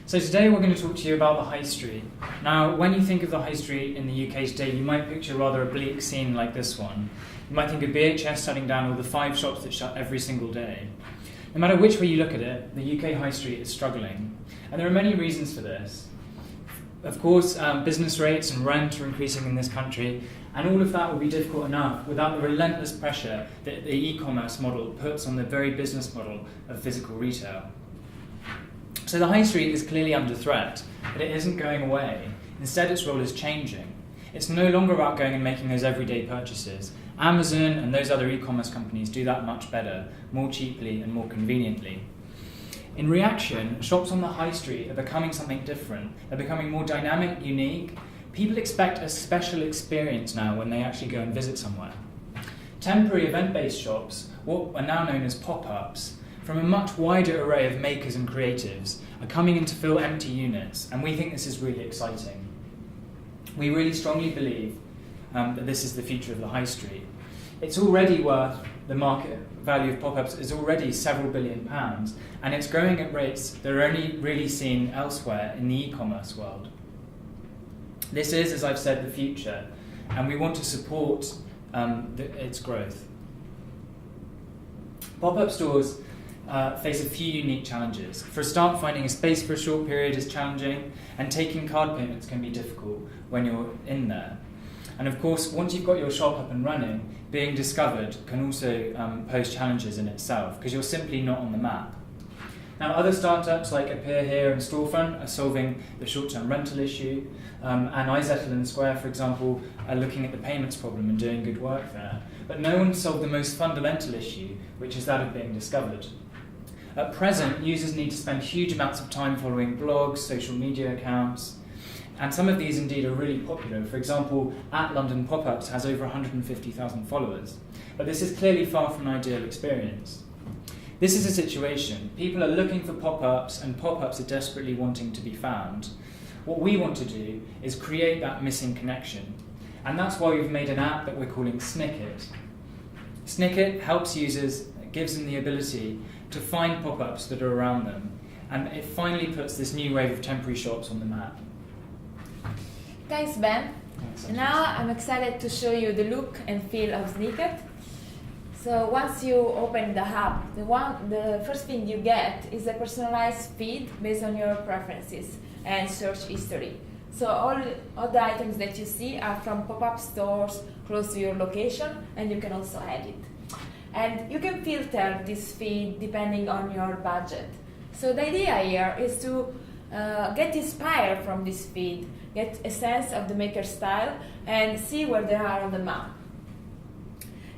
So today we're going to talk to you about the high street. Now, when you think of the high street in the UK today, you might picture rather a bleak scene like this one. You might think of BHS shutting down all the 5 shops that shut every single day. No matter which way you look at it, the UK high street is struggling. And there are many reasons for this. Of course, business rates and rent are increasing in this country, and all of that will be difficult enough without the relentless pressure that the e-commerce model puts on the very business model of physical retail. So the high street is clearly under threat, but it isn't going away. Instead, its role is changing. It's no longer about going and making those everyday purchases. Amazon and those other e-commerce companies do that much better, more cheaply and more conveniently. In reaction, shops on the high street are becoming something different. They're becoming more dynamic, unique. People expect a special experience now when they actually go and visit somewhere. Temporary event-based shops, what are now known as pop-ups, from a much wider array of makers and creatives, are coming in to fill empty units, and we think this is really exciting. We really strongly believe that this is the future of the high street. It's already worth, the market value of pop-ups is already several £billion, and it's growing at rates that are only really seen elsewhere in the e-commerce world. This is, as I've said, the future, and we want to support its growth. Pop-up stores face a few unique challenges. For a start, finding a space for a short period is challenging, and taking card payments can be difficult when you're in there. And of course, once you've got your shop up and running, being discovered can also pose challenges in itself, because you're simply not on the map. Now, other startups like Appear Here and Storefront are solving the short-term rental issue, and iZettle and Square, for example, are looking at the payments problem and doing good work there. But no one solved the most fundamental issue, which is that of being discovered. At present, users need to spend huge amounts of time following blogs, social media accounts, and some of these indeed are really popular. For example, @London Pop-Ups has over 150,000 followers. But this is clearly far from an ideal experience. This is a situation. People are looking for pop-ups, and pop-ups are desperately wanting to be found. What we want to do is create that missing connection. And that's why we've made an app that we're calling Snicket. Snicket helps users, gives them the ability to find pop-ups that are around them. And it finally puts this new wave of temporary shops on the map. Thanks, Ben. Now I'm excited to show you the look and feel of Snicket. So once you open the app, the first thing you get is a personalized feed based on your preferences and search history. So all the items that you see are from pop-up stores close to your location, and you can also edit. And you can filter this feed depending on your budget. So the idea here is to get inspired from this feed, get a sense of the maker style, and see where they are on the map.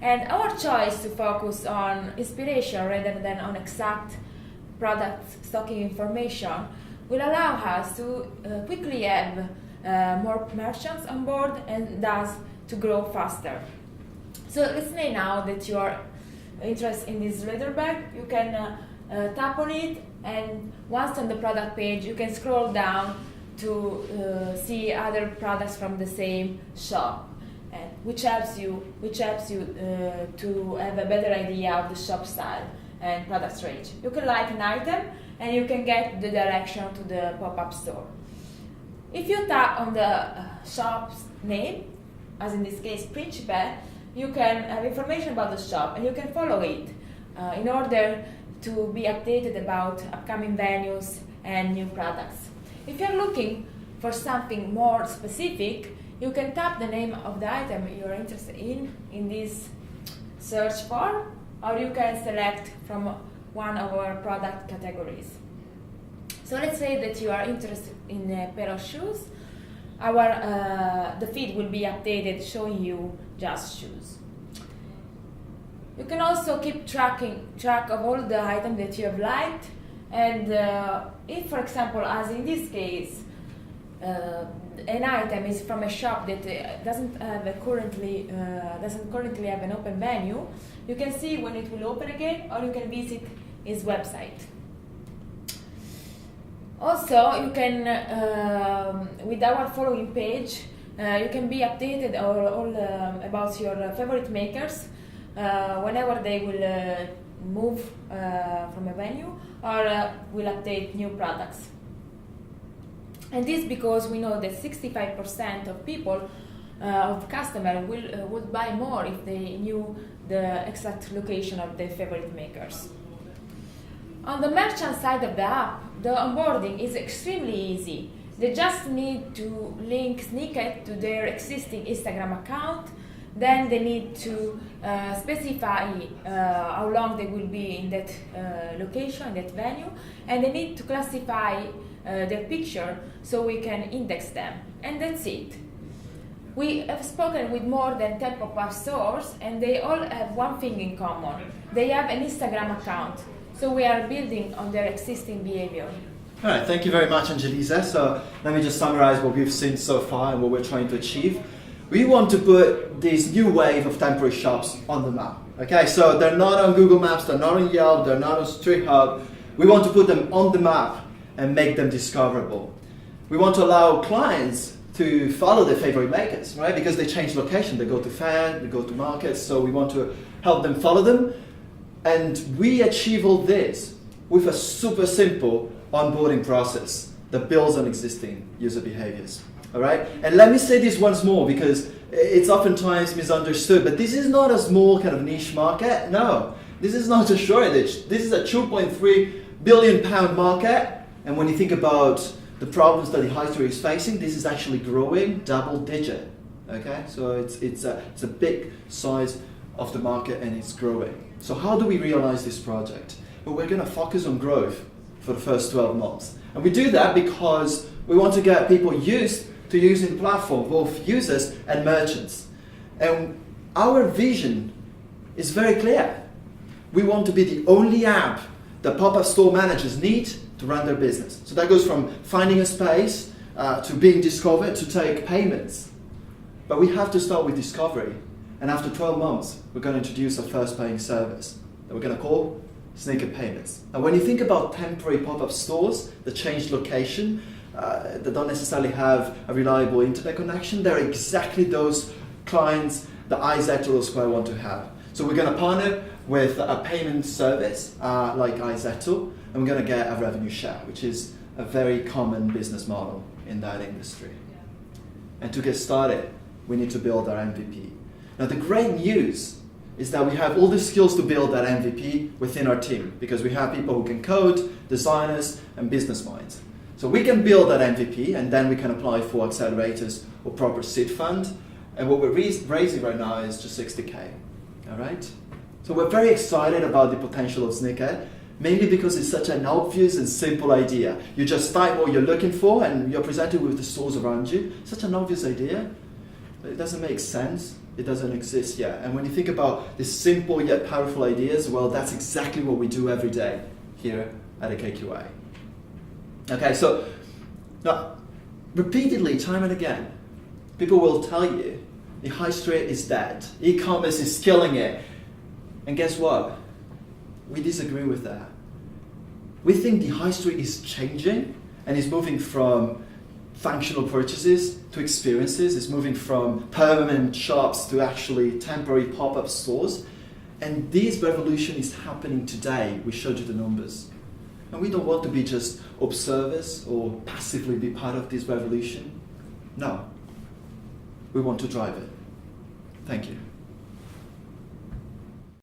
And our choice to focus on inspiration rather than on exact product stocking information will allow us to quickly have more merchants on board, and thus to grow faster. So let's say now that you are interested in this leather bag, you can tap on it, and once on the product page, you can scroll down to see other products from the same shop, and which helps you to have a better idea of the shop style and product range. You can like an item, and you can get the direction to the pop-up store. If you tap on the shop's name, as in this case Principe, you can have information about the shop, and you can follow it in order to be updated about upcoming venues and new products. If you're looking for something more specific, you can tap the name of the item you're interested in this search for, or you can select from one of our product categories. So let's say that you are interested in a pair of shoes. The feed will be updated showing you just shoes. You can also keep track of all the items that you have liked, and if, for example, as in this case, an item is from a shop that doesn't currently have an open menu, you can see when it will open again, or you can visit his website. Also, you can, with our following page, you can be updated all about your favorite makers whenever they will move from a venue, or will update new products. And this because we know that 65% of people, of customers, would buy more if they knew the exact location of their favorite makers. On the merchant side of the app, the onboarding is extremely easy. They just need to link Snicket to their existing Instagram account. Then they need to specify how long they will be in that location, in that venue, and they need to classify their picture so we can index them. And that's it. We have spoken with more than 10 pop-up stores, and they all have one thing in common. They have an Instagram account, so we are building on their existing behavior. All right, thank you very much, Angelisa. So let me just summarize what we've seen so far and what we're trying to achieve. We want to put this new wave of temporary shops on the map. Okay, so they're not on Google Maps, they're not on Yelp, they're not on Street Hub. We want to put them on the map and make them discoverable. We want to allow clients to follow their favorite makers, right? Because they change location, they go to fair, they go to markets, so we want to help them follow them. And we achieve all this with a super simple onboarding process that builds on existing user behaviors. All right? And let me say this once more because it's oftentimes misunderstood, but this is not a small kind of niche market. No, this is not a shortage. This is a 2.3 billion pound market. And when you think about the problems that the high street is facing, this is actually growing double digit. Okay? So it's a big size of the market and it's growing. So how do we realize this project? Well, we're going to focus on growth for the first 12 months. And we do that because we want to get people used to using the platform, both users and merchants. And our vision is very clear. We want to be the only app that pop-up store managers need to run their business. So that goes from finding a space to being discovered to take payments. But we have to start with discovery. And after 12 months, we're going to introduce our first paying service that we're going to call Snicket Payments. And when you think about temporary pop-up stores that change location, that don't necessarily have a reliable internet connection, they're exactly those clients that iZettle or Square want to have. So we're going to partner with a payment service like iZettle, and we're going to get a revenue share, which is a very common business model in that industry. And to get started, we need to build our MVP. Now the great news is that we have all the skills to build that MVP within our team because we have people who can code, designers, and business minds. So we can build that MVP and then we can apply for accelerators or proper seed fund. And what we're raising right now is just 60K. All right? So we're very excited about the potential of Snicket, mainly because it's such an obvious and simple idea. You just type what you're looking for and you're presented with the stores around you. Such an obvious idea, but it doesn't make sense. It doesn't exist yet. And when you think about these simple yet powerful ideas, well, that's exactly what we do every day here at AKQA. Okay, so now, repeatedly, time and again, people will tell you the high street is dead. E-commerce is killing it. And guess what? We disagree with that. We think the high street is changing and is moving from functional purchases to experiences. It's moving from permanent shops to actually temporary pop-up stores. And this revolution is happening today. We showed you the numbers. And we don't want to be just observers or passively be part of this revolution. No. We want to drive it. Thank you.